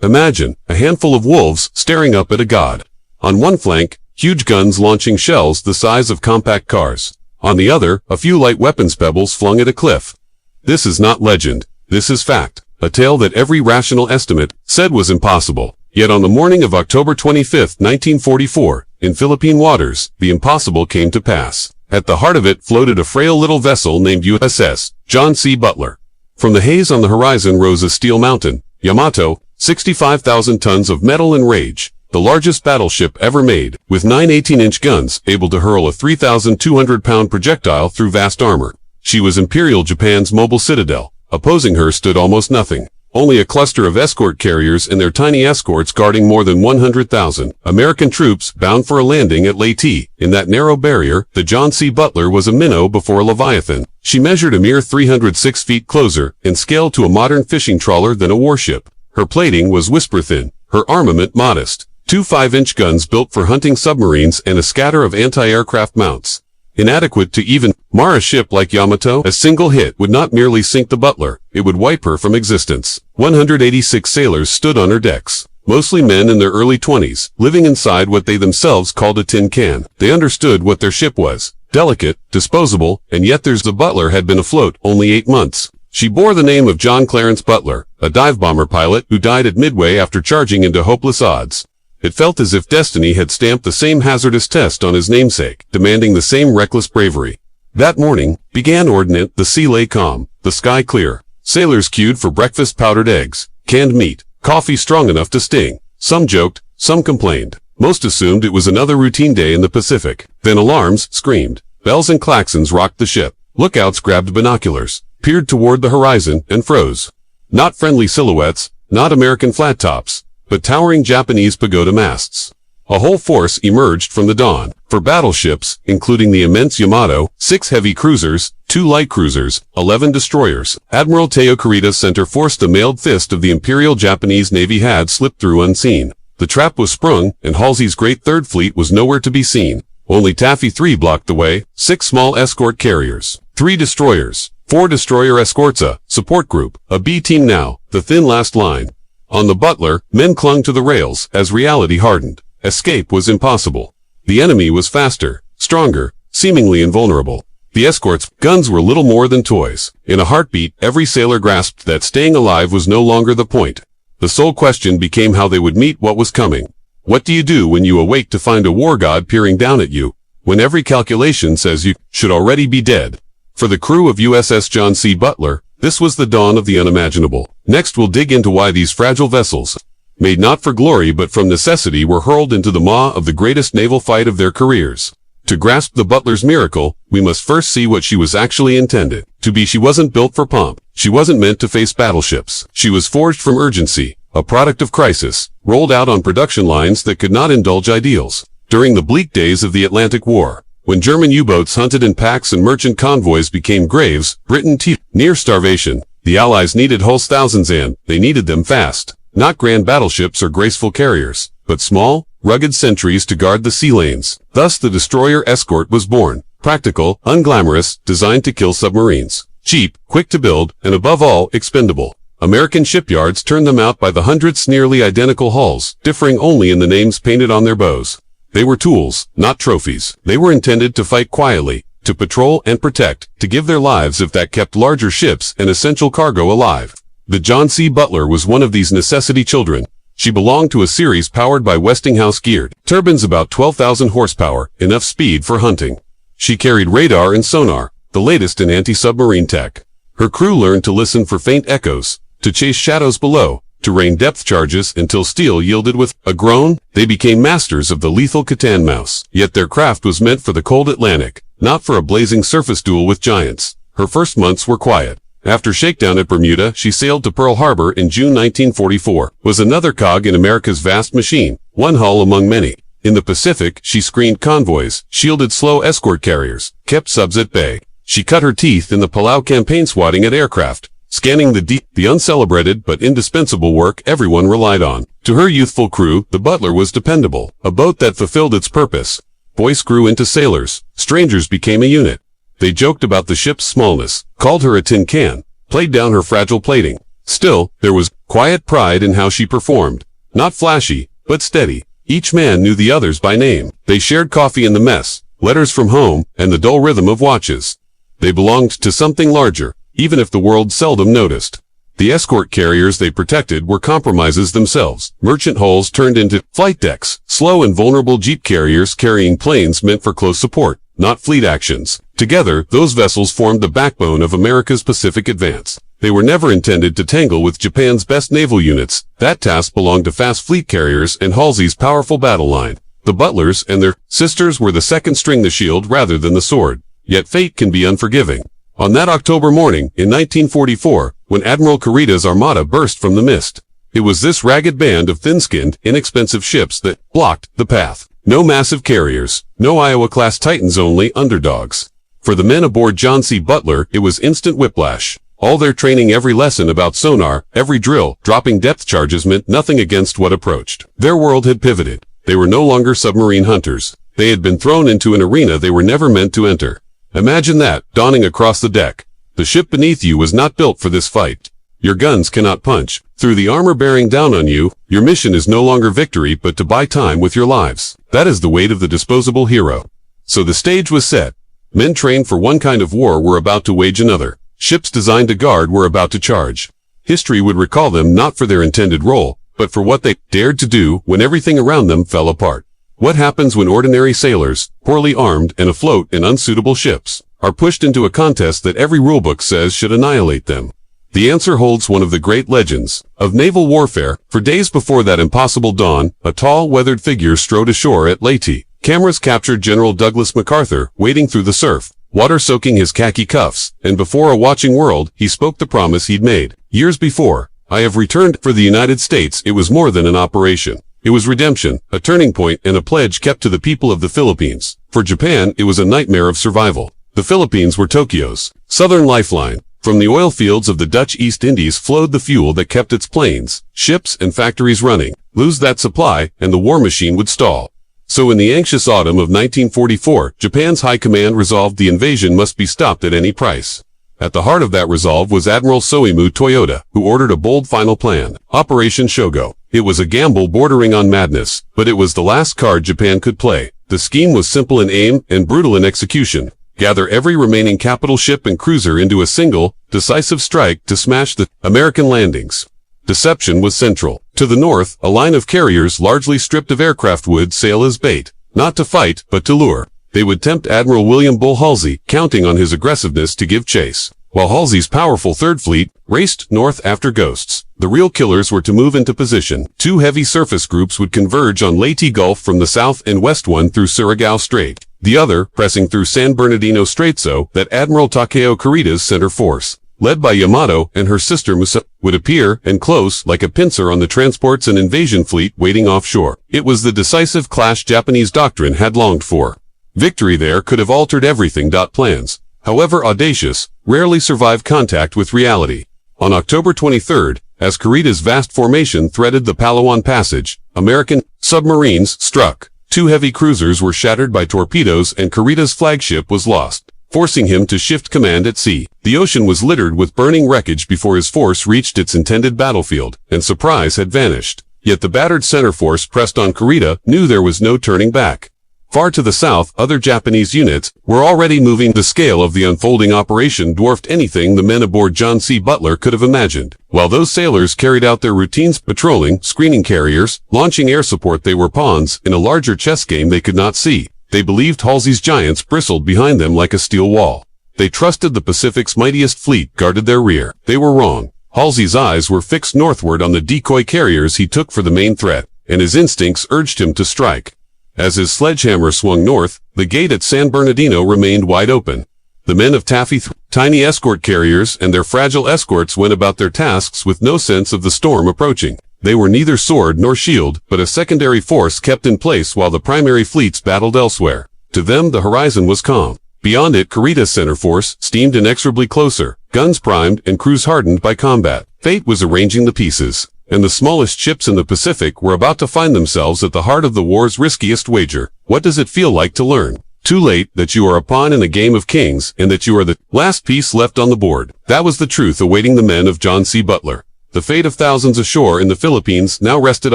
Imagine, a handful of wolves staring up at a god. On one flank, huge guns launching shells the size of compact cars. On the other, a few light weapons pebbles flung at a cliff. This is not legend. This is fact. A tale that every rational estimate said was impossible. Yet on the morning of October 25, 1944, in Philippine waters, the impossible came to pass. At the heart of it floated a frail little vessel named USS John C Butler. From the haze on the horizon rose a steel mountain, Yamato, 65,000 tons of metal and rage, the largest battleship ever made, with 9 18-inch guns, able to hurl a 3,200-pound projectile through vast armor. She was Imperial Japan's mobile citadel. Opposing her stood almost nothing. Only a cluster of escort carriers and their tiny escorts guarding more than 100,000 American troops bound for a landing at Leyte. In that narrow barrier, the John C. Butler was a minnow before a leviathan. She measured a mere 306 feet closer and scaled to a modern fishing trawler than a warship. Her plating was whisper-thin, her armament modest. 2 5-inch guns built for hunting submarines and a scatter of anti-aircraft mounts. Inadequate to even mar a ship like Yamato, a single hit would not merely sink the Butler, it would wipe her from existence. 186 sailors stood on her decks, mostly men in their early 20s, living inside what they themselves called a tin can. They understood what their ship was, delicate, disposable, and yet the Butler had been afloat only 8 months. She bore the name of John Clarence Butler, a dive bomber pilot who died at Midway after charging into hopeless odds. It felt as if destiny had stamped the same hazardous test on his namesake, demanding the same reckless bravery. That morning, began ordinate, the sea lay calm, the sky clear. Sailors queued for breakfast, powdered eggs, canned meat, coffee strong enough to sting. Some joked, some complained. Most assumed it was another routine day in the Pacific. Then alarms screamed. Bells and klaxons rocked the ship. Lookouts grabbed binoculars, peered toward the horizon, and froze. Not friendly silhouettes, not American flat tops, but towering Japanese pagoda masts. A whole force emerged from the dawn. For battleships, including the immense Yamato, 6 heavy cruisers, 2 light cruisers, 11 destroyers, Admiral Kurita's center forced a mailed fist of the Imperial Japanese Navy had slipped through unseen. The trap was sprung, and Halsey's great Third Fleet was nowhere to be seen. Only Taffy 3 blocked the way, 6 small escort carriers, 3 destroyers, 4 destroyer escorts, a support group, a B team now, the thin last line. On the Butler, men clung to the rails as reality hardened. Escape was impossible. The enemy was faster, stronger, seemingly invulnerable. The escorts' guns were little more than toys. In a heartbeat, every sailor grasped that staying alive was no longer the point. The sole question became how they would meet what was coming. What do you do when you awake to find a war god peering down at you, when every calculation says you should already be dead? For the crew of USS John C Butler, this was the dawn of the unimaginable. Next we'll dig into why these fragile vessels, made not for glory but from necessity, were hurled into the maw of the greatest naval fight of their careers. To grasp the Butler's miracle, we must first see what she was actually intended to be. She wasn't built for pomp. She wasn't meant to face battleships. She was forged from urgency, a product of crisis, rolled out on production lines that could not indulge ideals. During the bleak days of the Atlantic War, when German U-boats hunted in packs and merchant convoys became graves, Britain near starvation, the Allies needed hulls thousands, and they needed them fast. Not grand battleships or graceful carriers, but small, rugged sentries to guard the sea lanes. Thus the destroyer escort was born. Practical, unglamorous, designed to kill submarines. Cheap, quick to build, and above all, expendable. American shipyards turned them out by the hundreds, nearly identical hulls, differing only in the names painted on their bows. They were tools, not trophies. They were intended to fight quietly, to patrol and protect, to give their lives if that kept larger ships and essential cargo alive. The John C. Butler was one of these necessity children. She belonged to a series powered by Westinghouse geared turbines, about 12,000 horsepower, enough speed for hunting. She carried radar and sonar, the latest in anti-submarine tech. Her crew learned to listen for faint echoes, to chase shadows below, to rain depth charges until steel yielded with a groan. They became masters of the lethal Catan mouse. Yet their craft was meant for the cold Atlantic, not for a blazing surface duel with giants. Her first months were quiet. After shakedown at Bermuda, she sailed to Pearl Harbor in June 1944. Was another cog in America's vast machine, one hull among many. In the Pacific, she screened convoys, shielded slow escort carriers, kept subs at bay. She cut her teeth in the Palau campaign, swatting at aircraft, scanning the uncelebrated but indispensable work everyone relied on. To her youthful crew, the Butler was dependable, a boat that fulfilled its purpose. Boys grew into sailors, strangers became a unit. They joked about the ship's smallness, called her a tin can, played down her fragile plating. Still, there was quiet pride in how she performed. Not flashy, but steady. Each man knew the others by name. They shared coffee in the mess, letters from home, and the dull rhythm of watches. They belonged to something larger, even if the world seldom noticed. The escort carriers they protected were compromises themselves. Merchant hulls turned into flight decks, slow and vulnerable jeep carriers carrying planes meant for close support, not fleet actions. Together, those vessels formed the backbone of America's Pacific advance. They were never intended to tangle with Japan's best naval units. That task belonged to fast fleet carriers and Halsey's powerful battle line. The Butlers and their sisters were the second string, the shield rather than the sword. Yet fate can be unforgiving. On that October morning, in 1944, when Admiral Kurita's armada burst from the mist, it was this ragged band of thin-skinned, inexpensive ships that blocked the path. No massive carriers, no Iowa-class Titans, only underdogs. For the men aboard John C Butler, it was instant whiplash. All their training, every lesson about sonar, every drill, dropping depth charges meant nothing against what approached. Their world had pivoted. They were no longer submarine hunters. They had been thrown into an arena they were never meant to enter. Imagine that, dawning across the deck. The ship beneath you was not built for this fight. Your guns cannot punch through the armor bearing down on you. Your mission is no longer victory, but to buy time with your lives. That is the weight of the disposable hero. So the stage was set. Men trained for one kind of war were about to wage another. Ships designed to guard were about to charge. History would recall them not for their intended role, but for what they dared to do when everything around them fell apart. What happens when ordinary sailors, poorly armed and afloat in unsuitable ships, are pushed into a contest that every rulebook says should annihilate them? The answer holds one of the great legends of naval warfare. For days before that impossible dawn, a tall, weathered figure strode ashore at Leyte. Cameras captured General Douglas MacArthur wading through the surf, water soaking his khaki cuffs, and before a watching world, he spoke the promise he'd made years before. I have returned. For the United States, it was more than an operation. It was redemption, a turning point, and a pledge kept to the people of the Philippines. For Japan, it was a nightmare of survival. The Philippines were Tokyo's southern lifeline. From the oil fields of the Dutch East Indies flowed the fuel that kept its planes, ships, and factories running. Lose that supply, and the war machine would stall. So in the anxious autumn of 1944, Japan's high command resolved the invasion must be stopped at any price. At the heart of that resolve was Admiral Soimu Toyoda, who ordered a bold final plan, Operation Shogo. It was a gamble bordering on madness, but it was the last card Japan could play. The scheme was simple in aim and brutal in execution. Gather every remaining capital ship and cruiser into a single, decisive strike to smash the American landings. Deception was central. To the north, a line of carriers largely stripped of aircraft would sail as bait, not to fight, but to lure. They would tempt Admiral William Bull Halsey, counting on his aggressiveness to give chase. While Halsey's powerful Third Fleet raced north after ghosts, the real killers were to move into position. Two heavy surface groups would converge on Leyte Gulf from the south and west, one through Surigao Strait, the other pressing through San Bernardino Strait, so that Admiral Takeo Kurita's center force, led by Yamato and her sister Musa, would appear and close like a pincer on the transports and invasion fleet waiting offshore. It was the decisive clash Japanese doctrine had longed for. Victory there could have altered everything. Plans, however audacious, rarely survive contact with reality. On October 23rd, as Kurita's vast formation threaded the Palawan Passage, American submarines struck. Two heavy cruisers were shattered by torpedoes and Kurita's flagship was lost, forcing him to shift command at sea. The ocean was littered with burning wreckage before his force reached its intended battlefield, and surprise had vanished. Yet the battered center force pressed on. Kurita knew there was no turning back. Far to the south, other Japanese units were already moving. The scale of the unfolding operation dwarfed anything the men aboard John C Butler could have imagined. While those sailors carried out their routines, patrolling, screening carriers, launching air support, they were pawns in a larger chess game they could not see. They believed Halsey's giants bristled behind them like a steel wall. They trusted the Pacific's mightiest fleet guarded their rear. They were wrong. Halsey's eyes were fixed northward on the decoy carriers he took for the main threat, and his instincts urged him to strike. As his sledgehammer swung north, the gate at San Bernardino remained wide open. The men of Taffy, tiny escort carriers, and their fragile escorts went about their tasks with no sense of the storm approaching. They were neither sword nor shield, but a secondary force kept in place while the primary fleets battled elsewhere. To them, the horizon was calm. Beyond it, Kurita's center force steamed inexorably closer, guns primed and crews hardened by combat. Fate was arranging the pieces, and the smallest ships in the Pacific were about to find themselves at the heart of the war's riskiest wager. What does it feel like to learn too late that you are a pawn in a game of kings and that you are the last piece left on the board? That was the truth awaiting the men of John C Butler. The fate of thousands ashore in the Philippines now rested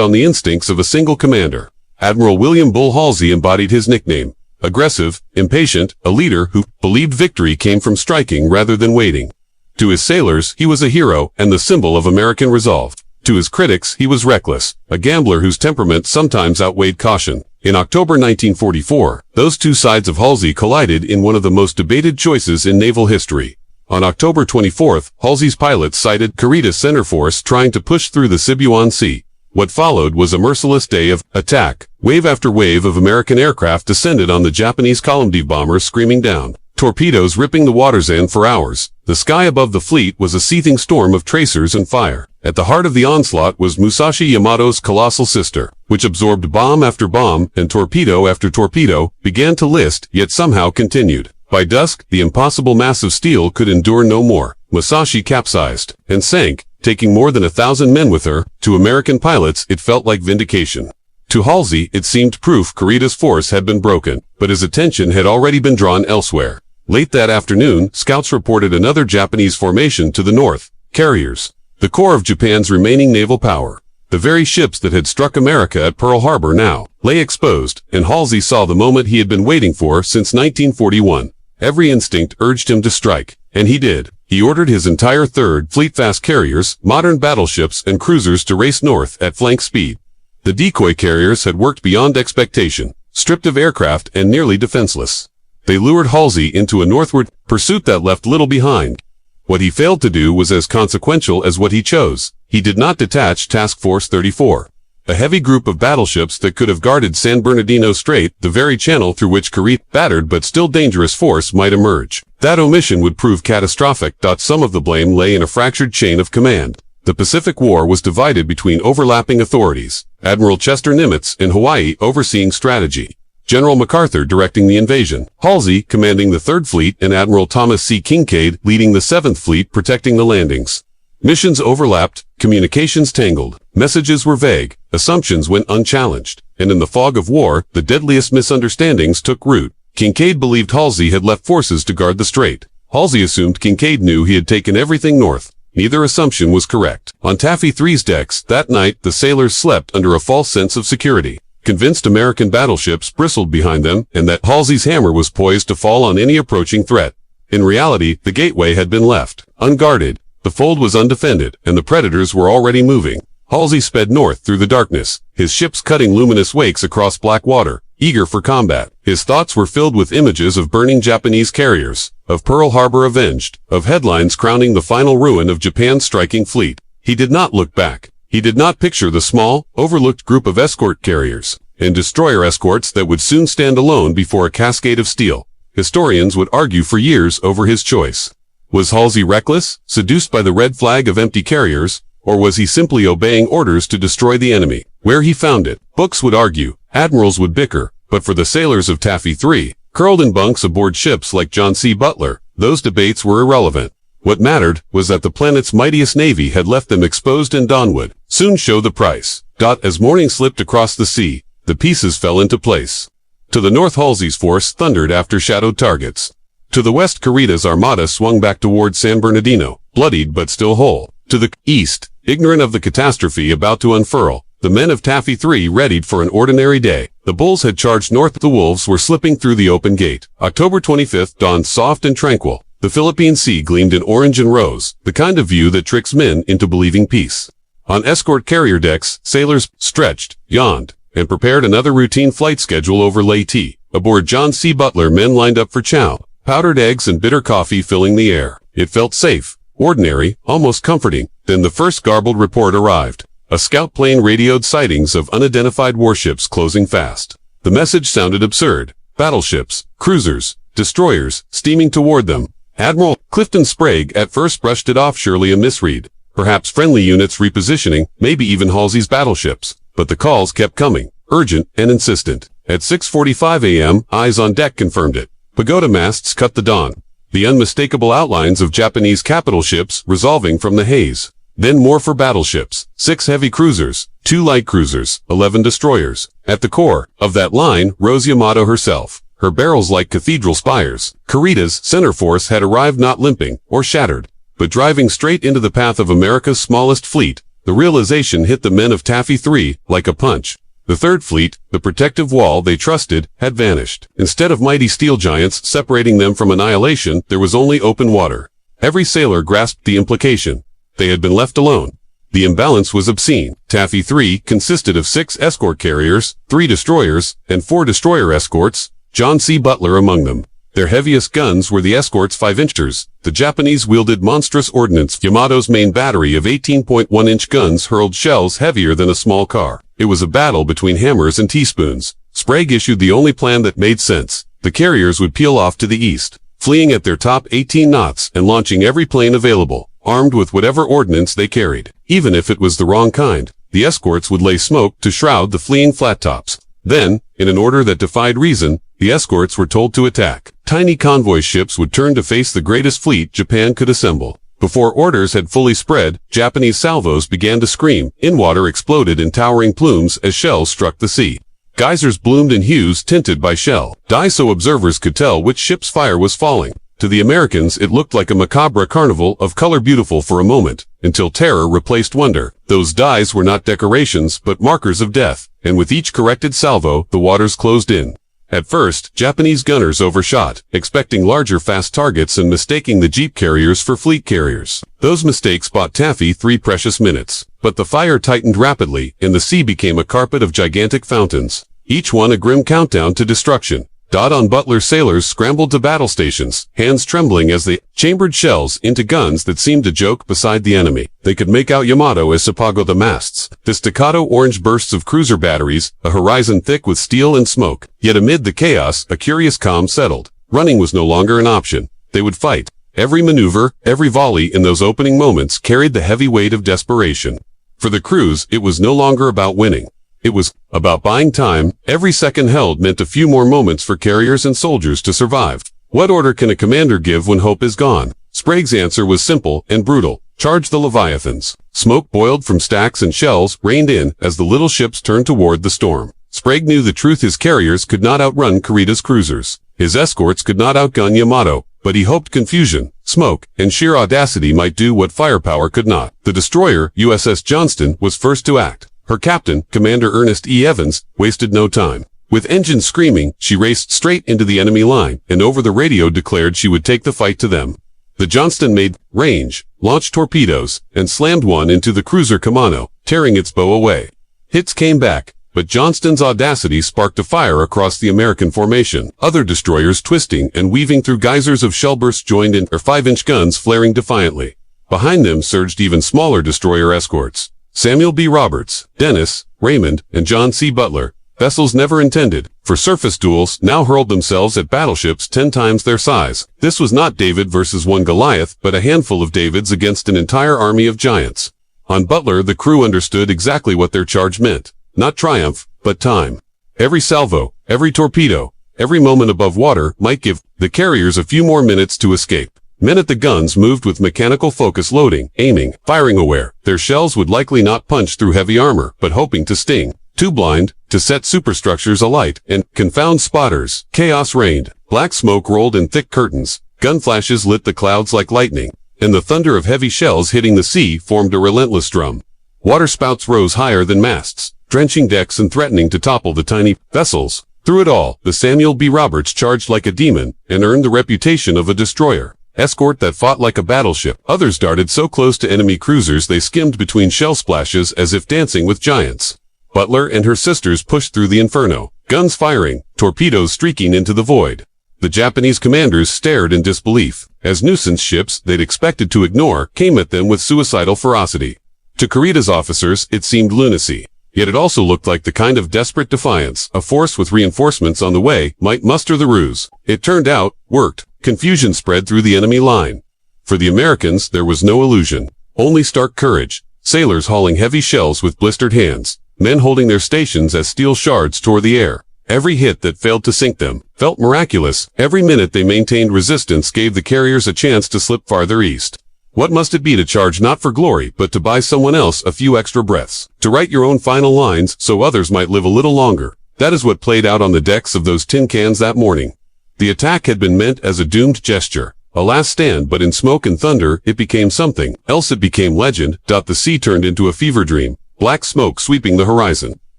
on the instincts of a single commander. Admiral William Bull Halsey embodied his nickname. Aggressive, impatient, a leader who believed victory came from striking rather than waiting. To his sailors, he was a hero and the symbol of American resolve. To his critics, he was reckless, a gambler whose temperament sometimes outweighed caution. In October 1944, those two sides of Halsey collided in one of the most debated choices in naval history. On October 24th, Halsey's pilots sighted Kurita's center force trying to push through the Sibuan Sea. What followed was a merciless day of attack. Wave after wave of American aircraft descended on the Japanese column-D bombers, screaming down. Torpedoes ripping the waters in for hours. The sky above the fleet was a seething storm of tracers and fire. At the heart of the onslaught was Musashi Yamato's colossal sister, which absorbed bomb after bomb and torpedo after torpedo, began to list, yet somehow continued. By dusk, the impossible mass of steel could endure no more. Musashi capsized and sank, taking more than 1,000 men with her. To American pilots, it felt like vindication. To Halsey, it seemed proof Kurita's force had been broken, but his attention had already been drawn elsewhere. Late that afternoon, scouts reported another Japanese formation to the north, carriers, the core of Japan's remaining naval power. The very ships that had struck America at Pearl Harbor now lay exposed, and Halsey saw the moment he had been waiting for since 1941. Every instinct urged him to strike, and he did. He ordered his entire 3rd Fleet fast carriers, modern battleships, and cruisers to race north at flank speed. The decoy carriers had worked beyond expectation, stripped of aircraft and nearly defenseless. They lured Halsey into a northward pursuit that left little behind. What he failed to do was as consequential as what he chose. He did not detach Task Force 34, a heavy group of battleships that could have guarded San Bernardino Strait, the very channel through which Kurita's battered but still dangerous force might emerge. That omission would prove catastrophic. Some of the blame lay in a fractured chain of command. The Pacific War was divided between overlapping authorities. Admiral Chester Nimitz in Hawaii overseeing strategy, General MacArthur directing the invasion, Halsey commanding the 3rd Fleet, and Admiral Thomas C. Kinkaid leading the 7th Fleet protecting the landings. Missions overlapped, communications tangled, messages were vague, assumptions went unchallenged, and in the fog of war, the deadliest misunderstandings took root. Kinkaid believed Halsey had left forces to guard the strait. Halsey assumed Kinkaid knew he had taken everything north. Neither assumption was correct. On Taffy 3's decks, that night, the sailors slept under a false sense of security. Convinced American battleships bristled behind them, and that Halsey's hammer was poised to fall on any approaching threat. In reality, the gateway had been left unguarded, the fold was undefended, and the predators were already moving. Halsey sped north through the darkness, his ships cutting luminous wakes across black water, eager for combat. His thoughts were filled with images of burning Japanese carriers, of Pearl Harbor avenged, of headlines crowning the final ruin of Japan's striking fleet. He did not look back. He did not picture the small, overlooked group of escort carriers and destroyer escorts that would soon stand alone before a cascade of steel. Historians would argue for years over his choice. Was Halsey reckless, seduced by the red flag of empty carriers, or was he simply obeying orders to destroy the enemy? Where he found it, books would argue, admirals would bicker, but for the sailors of Taffy 3, curled in bunks aboard ships like John C Butler, those debates were irrelevant. What mattered was that the planet's mightiest navy had left them exposed, and dawn would soon show the price. As morning slipped across the sea, the pieces fell into place. To the north, Halsey's force thundered after shadowed targets. To the west, Kurita's armada swung back toward San Bernardino, bloodied but still whole. To the east, ignorant of the catastrophe about to unfurl, the men of Taffy 3 readied for an ordinary day. The bulls had charged north. The wolves were slipping through the open gate. October 25th dawned soft and tranquil. The Philippine Sea gleamed in orange and rose, the kind of view that tricks men into believing peace. On escort carrier decks, sailors stretched, yawned, and prepared another routine flight schedule over lay tea. Aboard John C Butler, men lined up for chow, powdered eggs and bitter coffee filling the air. It felt safe, ordinary, almost comforting. Then the first garbled report arrived. A scout plane radioed sightings of unidentified warships closing fast. The message sounded absurd. Battleships, cruisers, destroyers, steaming toward them. Admiral Clifton Sprague at first brushed it off, surely a misread. Perhaps friendly units repositioning, maybe even Halsey's battleships. But the calls kept coming, urgent and insistent. At 6:45 a.m., eyes on deck confirmed it. Pagoda masts cut the dawn. The unmistakable outlines of Japanese capital ships resolving from the haze. Then more for battleships. 6 heavy cruisers, 2 light cruisers, 11 destroyers. At the core of that line rose Yamato herself, her barrels like cathedral spires. Kurita's center force had arrived, not limping or shattered, but driving straight into the path of America's smallest fleet, the realization hit the men of Taffy 3 like a punch. The third fleet, the protective wall they trusted, had vanished. Instead of mighty steel giants separating them from annihilation, there was only open water. Every sailor grasped the implication. They had been left alone. The imbalance was obscene. Taffy 3 consisted of 6 escort carriers, 3 destroyers, and 4 destroyer escorts, John C Butler among them. Their heaviest guns were the escorts 5-inchers. The Japanese wielded monstrous ordnance. Yamato's main battery of 18.1-inch guns hurled shells heavier than a small car. It was a battle between hammers and teaspoons. Sprague issued the only plan that made sense. The carriers would peel off to the east, fleeing at their top 18 knots and launching every plane available, armed with whatever ordnance they carried. Even if it was the wrong kind, the escorts would lay smoke to shroud the fleeing flat tops. Then, in an order that defied reason, the escorts were told to attack. Tiny convoy ships would turn to face the greatest fleet Japan could assemble. Before orders had fully spread, Japanese salvos began to scream. In-water exploded in towering plumes as shells struck the sea. Geysers bloomed in hues tinted by shell dye so observers could tell which ship's fire was falling. To the Americans it looked like a macabre carnival of color, beautiful for a moment, until terror replaced wonder. Those dyes were not decorations but markers of death, and with each corrected salvo, the waters closed in. At first, Japanese gunners overshot, expecting larger fast targets and mistaking the jeep carriers for fleet carriers. Those mistakes bought Taffy 3 precious minutes. But the fire tightened rapidly, and the sea became a carpet of gigantic fountains, each one a grim countdown to destruction. On Butler sailors scrambled to battle stations, hands trembling as they chambered shells into guns that seemed to joke beside the enemy. They could make out Yamato as Sapago the masts, the staccato orange bursts of cruiser batteries, a horizon thick with steel and smoke. Yet amid the chaos, a curious calm settled. Running was no longer an option. They would fight. Every maneuver, every volley in those opening moments carried the heavy weight of desperation. For the crews, it was no longer about winning. It was about buying time. Every second held meant a few more moments for carriers and soldiers to survive. What order can a commander give when hope is gone? Sprague's answer was simple and brutal. Charge the Leviathans. Smoke boiled from stacks and shells rained in as the little ships turned toward the storm. Sprague knew the truth: his carriers could not outrun Kurita's cruisers. His escorts could not outgun Yamato, but he hoped confusion, smoke, and sheer audacity might do what firepower could not. The destroyer, USS Johnston, was first to act. Her captain, Commander Ernest E. Evans, wasted no time. With engines screaming, she raced straight into the enemy line, and over the radio declared she would take the fight to them. The Johnston made range, launched torpedoes, and slammed one into the cruiser Kamano, tearing its bow away. Hits came back, but Johnston's audacity sparked a fire across the American formation. Other destroyers twisting and weaving through geysers of shellbursts joined in, their 5-inch guns flaring defiantly. Behind them surged even smaller destroyer escorts. Samuel B. Roberts, Dennis, Raymond, and John C. Butler, vessels never intended for surface duels, now hurled themselves at battleships 10 times their size. This was not David versus one Goliath, but a handful of Davids against an entire army of giants. On Butler, the crew understood exactly what their charge meant. Not triumph, but time. Every salvo, every torpedo, every moment above water might give the carriers a few more minutes to escape. Men at the guns moved with mechanical focus, loading, aiming, firing aware. Their shells would likely not punch through heavy armor, but hoping to sting. Too blind to set superstructures alight and confound spotters. Chaos reigned. Black smoke rolled in thick curtains. Gun flashes lit the clouds like lightning, and the thunder of heavy shells hitting the sea formed a relentless drum. Waterspouts rose higher than masts, drenching decks and threatening to topple the tiny vessels. Through it all, the Samuel B. Roberts charged like a demon and earned the reputation of a destroyer escort that fought like a battleship. Others darted so close to enemy cruisers they skimmed between shell splashes as if dancing with giants. Butler and her sisters pushed through the inferno, guns firing, torpedoes streaking into the void. The Japanese commanders stared in disbelief, as nuisance ships they'd expected to ignore came at them with suicidal ferocity. To Kurita's officers, it seemed lunacy. Yet it also looked like the kind of desperate defiance a force with reinforcements on the way might muster the ruse. It turned out, worked. Confusion spread through the enemy line. For the Americans, there was no illusion, only stark courage. Sailors hauling heavy shells with blistered hands, men holding their stations as steel shards tore the air. Every hit that failed to sink them felt miraculous. Every minute they maintained resistance gave the carriers a chance to slip farther east. What must it be to charge not for glory, but to buy someone else a few extra breaths? To write your own final lines so others might live a little longer. That is what played out on the decks of those tin cans that morning. The attack had been meant as a doomed gesture, A last stand, but in smoke and thunder, it became something else. It became legend. The sea turned into a fever dream. Black smoke sweeping the horizon.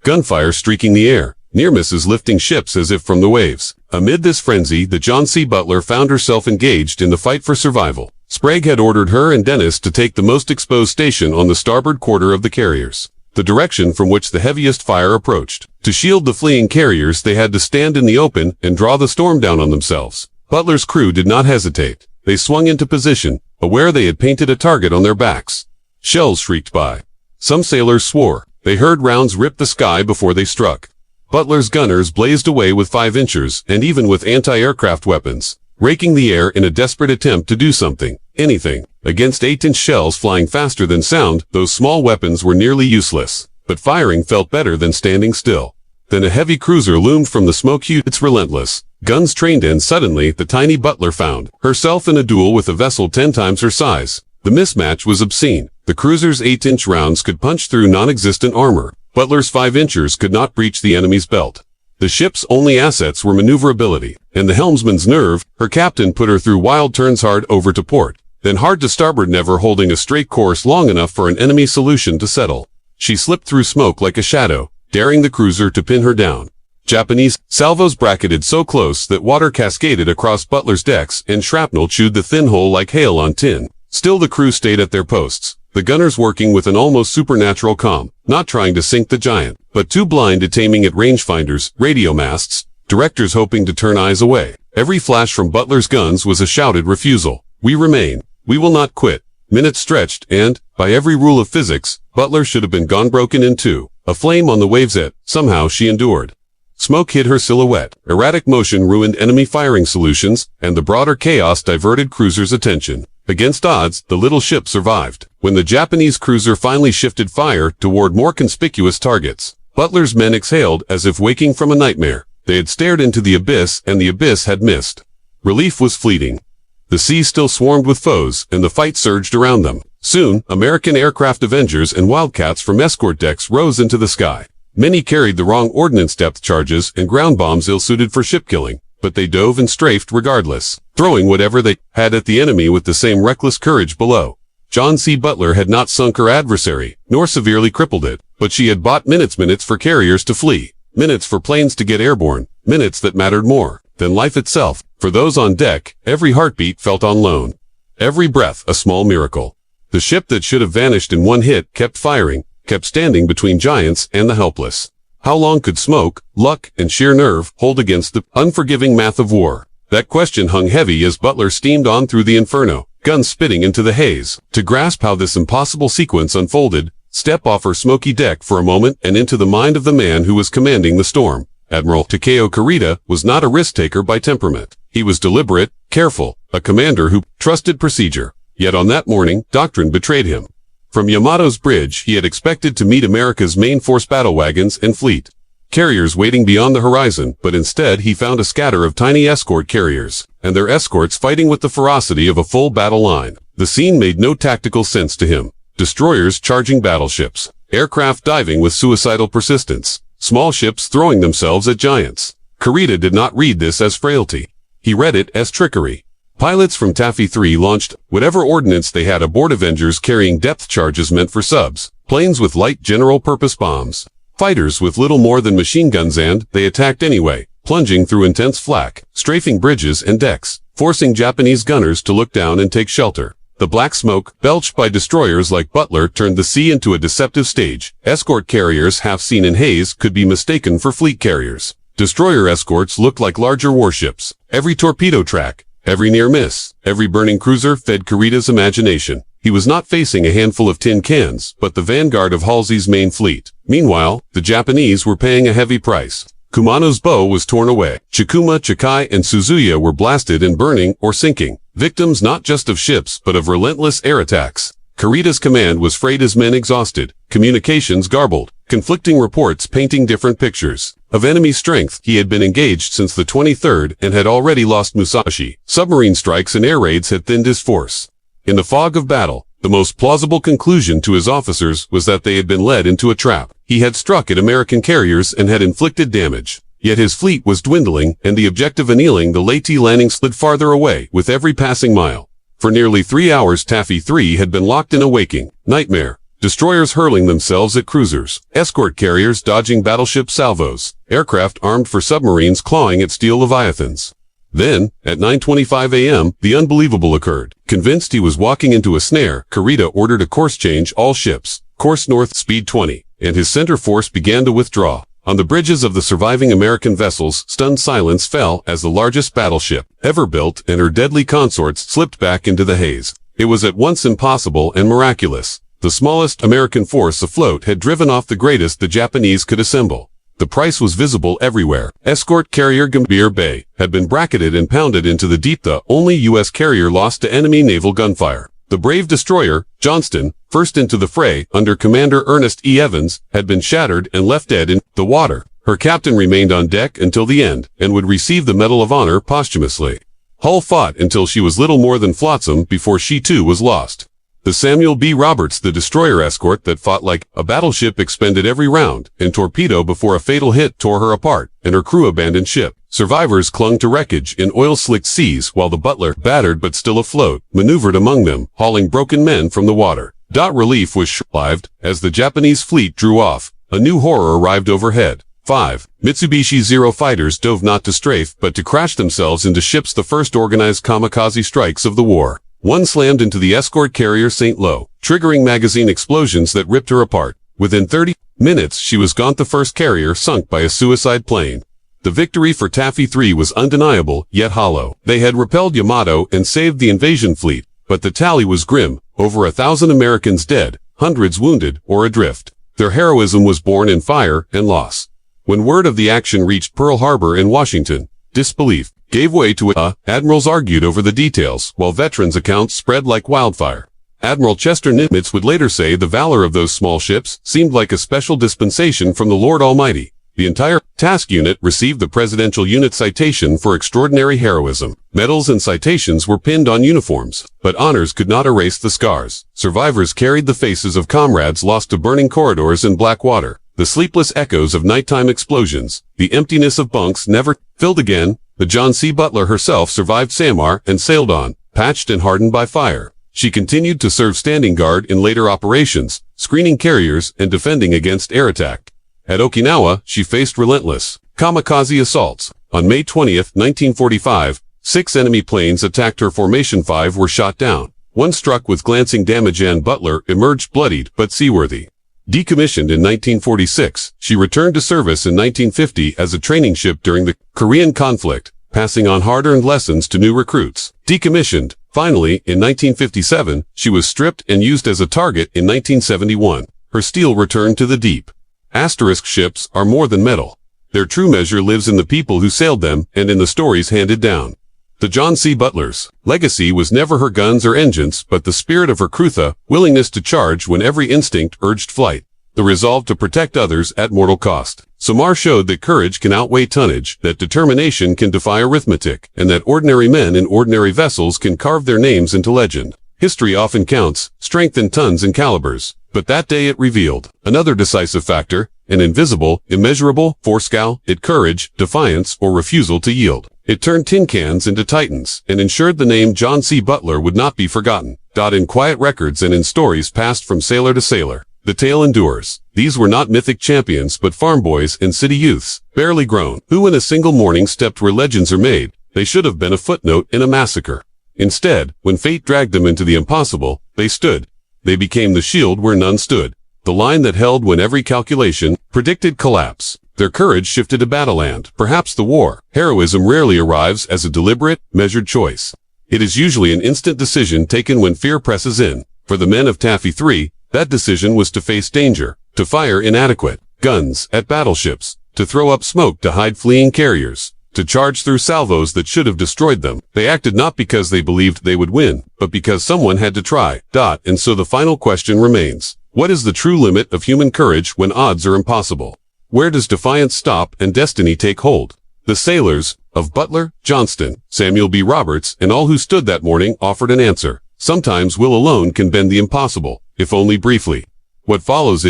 Gunfire streaking the air. Near misses lifting ships as if from the waves. Amid this frenzy, the John C Butler found herself engaged in the fight for survival. Sprague had ordered her and Dennis to take the most exposed station on the starboard quarter of the carriers, the direction from which the heaviest fire approached. To shield the fleeing carriers, they had to stand in the open and draw the storm down on themselves. Butler's crew did not hesitate. They swung into position, aware they had painted a target on their backs. Shells shrieked by. Some sailors swore. They heard rounds rip the sky before they struck. Butler's gunners blazed away with 5-inchers and even with anti-aircraft weapons, raking the air in a desperate attempt to do something, anything. Against 8-inch shells flying faster than sound, those small weapons were nearly useless. But firing felt better than standing still. Then a heavy cruiser loomed from the smoke hue. It's relentless. Guns trained in. Suddenly, the tiny Butler found herself in a duel with a vessel 10 times her size. The mismatch was obscene. The cruiser's 8-inch rounds could punch through non-existent armor. Butler's 5-inchers could not breach the enemy's belt. The ship's only assets were maneuverability, and the helmsman's nerve. Her captain put her through wild turns hard over to port, then hard to starboard, never holding a straight course long enough for an enemy solution to settle. She slipped through smoke like a shadow, daring the cruiser to pin her down. Japanese salvos bracketed so close that water cascaded across Butler's decks and shrapnel chewed the thin hull like hail on tin. Still the crew stayed at their posts, the gunners working with an almost supernatural calm, not trying to sink the giant, but too blind at aiming at rangefinders, radio masts, directors hoping to turn eyes away. Every flash from Butler's guns was a shouted refusal. We remain. We will not quit. Minutes stretched, and, by every rule of physics, Butler should have been gone broken in two. A flame on the waves yet, somehow she endured. Smoke hid her silhouette. Erratic motion ruined enemy firing solutions, and the broader chaos diverted cruisers' attention. Against odds, the little ship survived. When the Japanese cruiser finally shifted fire toward more conspicuous targets, Butler's men exhaled as if waking from a nightmare. They had stared into the abyss, and the abyss had missed. Relief was fleeting. The sea still swarmed with foes, and the fight surged around them. Soon, American aircraft Avengers and Wildcats from escort decks rose into the sky. Many carried the wrong ordnance depth charges and ground bombs ill-suited for ship killing, but they dove and strafed regardless, throwing whatever they had at the enemy with the same reckless courage below. John C. Butler had not sunk her adversary, nor severely crippled it, but she had bought minutes for carriers to flee, minutes for planes to get airborne, minutes that mattered more than life itself. For those on deck, every heartbeat felt on loan. Every breath a small miracle. The ship that should have vanished in one hit kept firing, kept standing between giants and the helpless. How long could smoke, luck, and sheer nerve hold against the unforgiving math of war? That question hung heavy as Butler steamed on through the inferno, guns spitting into the haze. To grasp how this impossible sequence unfolded, step off her smoky deck for a moment and into the mind of the man who was commanding the storm. Admiral Kurita was not a risk-taker by temperament. He was deliberate, careful, a commander who trusted procedure. Yet on that morning, doctrine betrayed him. From Yamato's bridge, he had expected to meet America's main force battle wagons and fleet carriers waiting beyond the horizon, but instead he found a scatter of tiny escort carriers, and their escorts fighting with the ferocity of a full battle line. The scene made no tactical sense to him. Destroyers charging battleships, aircraft diving with suicidal persistence, small ships throwing themselves at giants. Kurita did not read this as frailty. He read it as trickery. Pilots from Taffy 3 launched whatever ordnance they had aboard Avengers carrying depth charges meant for subs, planes with light general-purpose bombs, fighters with little more than machine guns, and they attacked anyway, plunging through intense flak, strafing bridges and decks, forcing Japanese gunners to look down and take shelter. The black smoke, belched by destroyers like Butler, turned the sea into a deceptive stage. Escort carriers, half seen in haze, could be mistaken for fleet carriers. Destroyer escorts looked like larger warships. Every torpedo track, every near miss, every burning cruiser fed Kurita's imagination. He was not facing a handful of tin cans, but the vanguard of Halsey's main fleet. Meanwhile, the Japanese were paying a heavy price. Kumano's bow was torn away. Chikuma, Chikai, and Suzuya were blasted and burning or sinking, victims not just of ships but of relentless air attacks. Kurita's command was frayed, his men exhausted, communications garbled, conflicting reports painting different pictures. Of enemy strength, he had been engaged since the 23rd and had already lost Musashi. Submarine strikes and air raids had thinned his force. In the fog of battle, the most plausible conclusion to his officers was that they had been led into a trap. He had struck at American carriers and had inflicted damage. Yet his fleet was dwindling, and the objective annealing the Leyte landing slid farther away with every passing mile. For nearly 3 hours Taffy 3 had been locked in a waking nightmare. Destroyers hurling themselves at cruisers, escort carriers dodging battleship salvos, aircraft armed for submarines clawing at steel leviathans. Then, at 9:25 a.m., the unbelievable occurred. Convinced he was walking into a snare, Kurita ordered a course change all ships, course north, speed 20, and his center force began to withdraw. On the bridges of the surviving American vessels, stunned silence fell as the largest battleship ever built and her deadly consorts slipped back into the haze. It was at once impossible and miraculous. The smallest American force afloat had driven off the greatest the Japanese could assemble. The price was visible everywhere. Escort carrier Gambier Bay had been bracketed and pounded into the deep, the only U.S. carrier lost to enemy naval gunfire. The brave destroyer, Johnston, first into the fray under Commander Ernest E. Evans, had been shattered and left dead in the water. Her captain remained on deck until the end, and would receive the Medal of Honor posthumously. Hull fought until she was little more than flotsam before she too was lost. The Samuel B. Roberts, the destroyer escort that fought like a battleship, expended every round, and torpedo before a fatal hit tore her apart, and her crew abandoned ship. Survivors clung to wreckage in oil-slicked seas while the Butler, battered but still afloat, maneuvered among them, hauling broken men from the water. Relief was short-lived as the Japanese fleet drew off. A new horror arrived overhead. 5. Mitsubishi Zero fighters dove not to strafe but to crash themselves into ships, the first organized kamikaze strikes of the war. One slammed into the escort carrier St. Lo, triggering magazine explosions that ripped her apart. Within 30 minutes she was gone, the first carrier sunk by a suicide plane. The victory for Taffy 3 was undeniable, yet hollow. They had repelled Yamato and saved the invasion fleet, but the tally was grim. Over 1,000 Americans dead, hundreds wounded or adrift. Their heroism was born in fire and loss. When word of the action reached Pearl Harbor in Washington, disbelief gave way to admirals argued over the details, while veterans' accounts spread like wildfire. Admiral Chester Nimitz would later say the valor of those small ships seemed like a special dispensation from the Lord Almighty. The entire task unit received the Presidential Unit Citation for extraordinary heroism. Medals and citations were pinned on uniforms, but honors could not erase the scars. Survivors carried the faces of comrades lost to burning corridors and black water, the sleepless echoes of nighttime explosions, the emptiness of bunks never filled again. The John C. Butler herself survived Samar and sailed on, patched and hardened by fire. She continued to serve standing guard in later operations, screening carriers and defending against air attack. At Okinawa, she faced relentless kamikaze assaults. On May 20, 1945, 6 enemy planes attacked her formation. 5 were shot down. One struck with glancing damage, and Butler emerged bloodied but seaworthy. Decommissioned in 1946, she returned to service in 1950 as a training ship during the Korean conflict, passing on hard-earned lessons to new recruits. Decommissioned, finally, in 1957, she was stripped and used as a target in 1971. Her steel returned to the deep. Asterisk ships are more than metal. Their true measure lives in the people who sailed them and in the stories handed down. The John C. Butler's legacy was never her guns or engines, but the spirit of her crewtha, willingness to charge when every instinct urged flight, the resolve to protect others at mortal cost. Samar showed that courage can outweigh tonnage, that determination can defy arithmetic, and that ordinary men in ordinary vessels can carve their names into legend. History often counts strength in tons and calibers, but that day it revealed another decisive factor, an invisible, immeasurable force. It courage, defiance, or refusal to yield. It turned tin cans into titans, and ensured the name John C. Butler would not be forgotten. In quiet records and in stories passed from sailor to sailor, the tale endures. These were not mythic champions but farm boys and city youths, barely grown, who in a single morning stepped where legends are made. They should have been a footnote in a massacre. Instead, when fate dragged them into the impossible, they stood. They became the shield where none stood, the line that held when every calculation predicted collapse. Their courage shifted to battleland, perhaps the war. Heroism rarely arrives as a deliberate, measured choice. It is usually an instant decision taken when fear presses in. For the men of Taffy 3, that decision was to face danger, to fire inadequate guns at battleships, to throw up smoke to hide fleeing carriers, to charge through salvos that should have destroyed them. They acted not because they believed they would win, but because someone had to try. And so the final question remains. What is the true limit of human courage when odds are impossible? Where does defiance stop and destiny take hold? The sailors of Butler, Johnston, Samuel B. Roberts, and all who stood that morning offered an answer. Sometimes will alone can bend the impossible, if only briefly. What follows